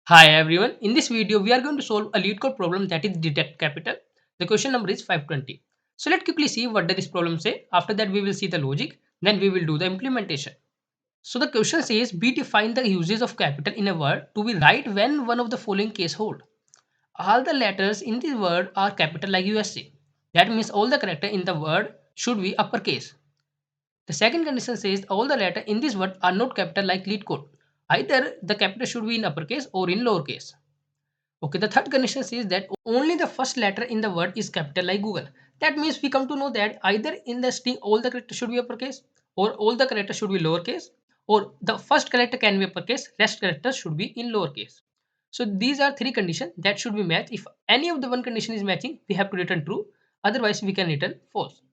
Hi everyone, in this video we are going to solve a Leetcode problem that is detect capital. The question number is 520. So let's quickly see what does this problem say. After that we will see the logic, then we will do the implementation. So the question says B define the uses of capital in a word to be right when one of the following case hold. All the letters in the word are capital like USA. That means all the character in the word should be uppercase. The second condition says all the letters in this word are not capital like Leetcode. Either the capital should be in uppercase or in lowercase. Okay, the third condition says that only the first letter in the word is capital like Google. That means we come to know that either in the string all the characters should be uppercase or all the characters should be lowercase or the first character can be uppercase, rest characters should be in lowercase. So these are three conditions that should be matched. If any of the one condition is matching, we have to return true. Otherwise, we can return false.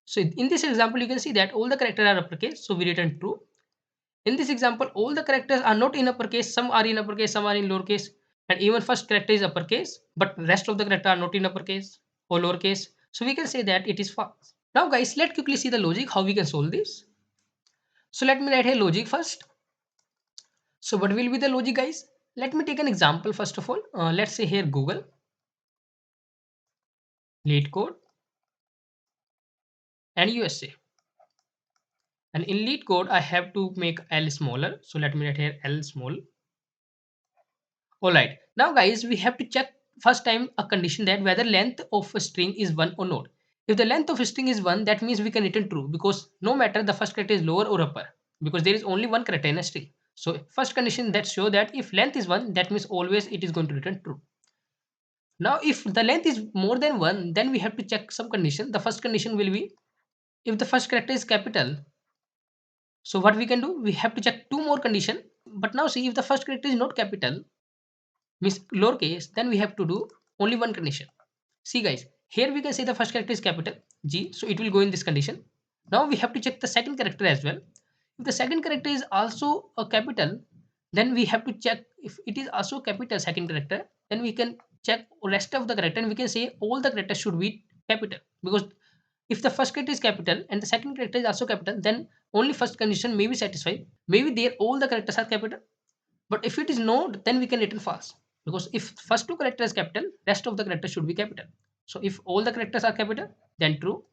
So in this example, you can see that all the characters are uppercase, so we return true. In this example, all the characters are not in uppercase, some are in uppercase, some are in lowercase, and even first character is uppercase, but rest of the character are not in uppercase or lowercase. So we can say that it is false. Now guys, let's quickly see the logic, how we can solve this. So let me write here logic first. So what will be the logic guys? Let me take an example first of all. Let's say here Google, Leetcode and USA. And in Leetcode, I have to make L smaller. So let me write here L small. Alright, now guys, we have to check first time a condition that whether length of a string is 1 or not. If the length of a string is 1, that means we can return true because no matter the first character is lower or upper because there is only one character in a string. So first condition that show that if length is 1, that means always it is going to return true. Now if the length is more than 1, then we have to check some condition. The first condition will be if the first character is capital. So what we can do, we have to check two more condition. But now see if the first character is not capital, means lowercase, then we have to do only one condition. See guys, here we can say the first character is capital G, so it will go in this condition. Now we have to check the second character as well. If the second character is also a capital, then we have to check if it is also capital second character, then we can check rest of the character and we can say all the characters should be capital because if the first character is capital and the second character is also capital, then only first condition may be satisfied. Maybe there all the characters are capital, but if it is not, then we can return false. Because if first two characters capital, rest of the characters should be capital. So if all the characters are capital, then true,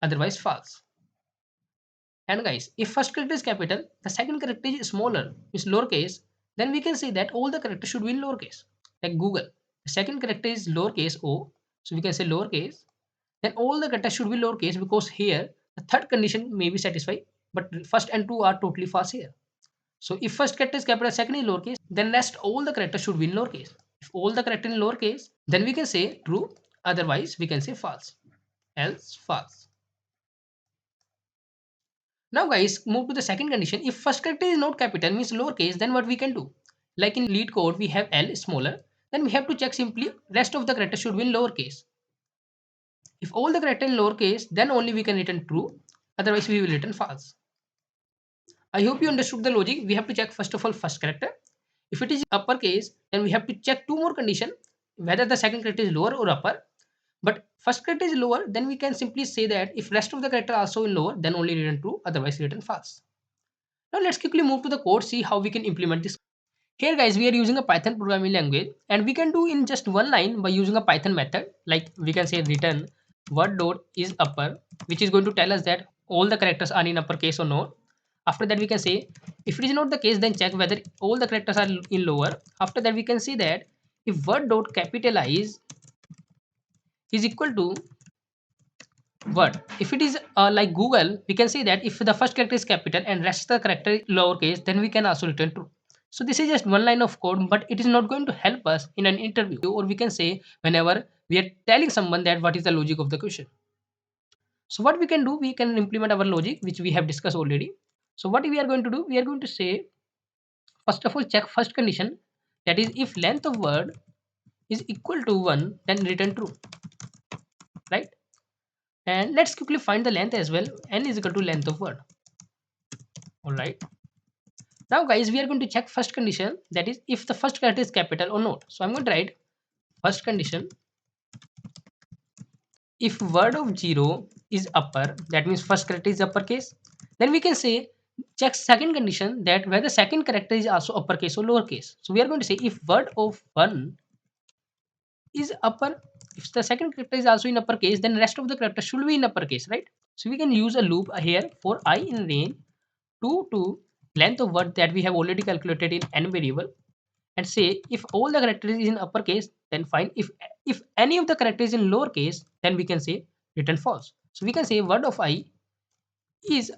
otherwise false. And guys, if first character is capital, the second character is smaller, is lowercase, then we can say that all the characters should be in lowercase. Like Google, the second character is lowercase o, so we can say lowercase. Then all the characters should be lowercase because here the third condition may be satisfied, but first and two are totally false here. So if first character is capital, second is lowercase, then rest all the characters should be in lowercase. If all the character in lowercase, then we can say true, otherwise we can say false, else false. Now guys, move to the second condition. If first character is not capital, means lowercase, then what we can do? Like in Leetcode, we have L smaller, then we have to check simply rest of the character should be in lowercase. If all the character in lowercase, then only we can return true, otherwise we will return false. I hope you understood the logic. We have to check first of all first character. If it is uppercase, then we have to check two more condition whether the second character is lower or upper. But first character is lower, then we can simply say that if rest of the character also in lower, then only return true, otherwise return false. Now let's quickly move to the code, see how we can implement this. Here guys, we are using a Python programming language and we can do in just one line by using a Python method. Like we can say return word dot is upper, which is going to tell us that all the characters are in uppercase or not. After that we can say if it is not the case, then check whether all the characters are in lower. After that we can see that if word dot capitalize is equal to word. If it is like Google, we can say that if the first character is capital and rest of the character is lowercase, then we can also return true. So this is just one line of code, but it is not going to help us in an interview, or we can say whenever we are telling someone that what is the logic of the question. So what we can do, we can implement our logic, which we have discussed already. So what we are going to do, we are going to say, first of all, check first condition, that is if length of word is equal to 1, then return true, right? And let's quickly find the length as well. N is equal to length of word. All right. Now guys, we are going to check first condition, that is if the first character is capital or not. So I'm going to write first condition, if word of 0 is upper, that means first character is uppercase, then we can say check second condition, that whether second character is also uppercase or lowercase. So we are going to say if word of one is upper, if the second character is also in uppercase, then rest of the character should be in uppercase, right? So we can use a loop here for I in range 2 to length of word that we have already calculated in n variable, and say if all the characters is in uppercase, then fine. If any of the characters is in lowercase, then we can say return false. So we can say word of I is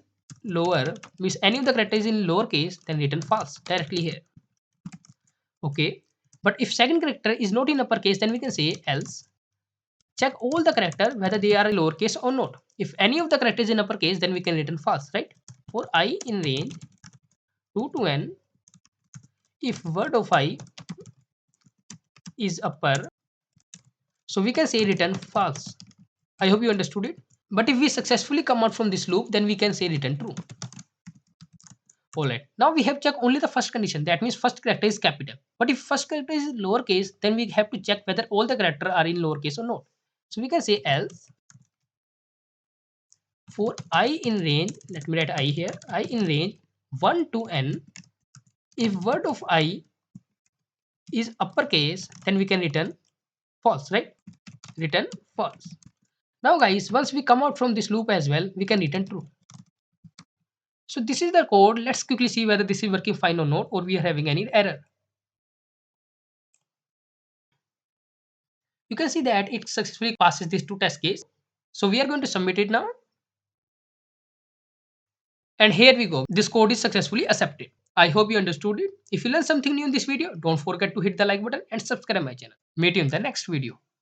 lower, means any of the characters is in lowercase, then return false directly here. Okay, but if second character is not in uppercase, then we can say else check all the character whether they are in lowercase or not. If any of the characters in uppercase, then we can return false, right? For I in range 2 to n, if word of I is upper, so we can say return false. I hope you understood it. But if we successfully come out from this loop, then we can say return true. Alright. Now we have checked only the first condition. That means first character is capital. But if first character is lowercase, then we have to check whether all the character are in lowercase or not. So we can say else for I in range. Let me write I here. I in range 1 to n. If word of I is uppercase, then we can return false, right? Return false. Now guys, once we come out from this loop as well, we can return true. So this is the code. Let's quickly see whether this is working fine or not, or we are having any error. You can see that it successfully passes these two test case. So we are going to submit it now. And here we go. This code is successfully accepted. I hope you understood it. If you learned something new in this video, don't forget to hit the like button and subscribe my channel. Meet you in the next video.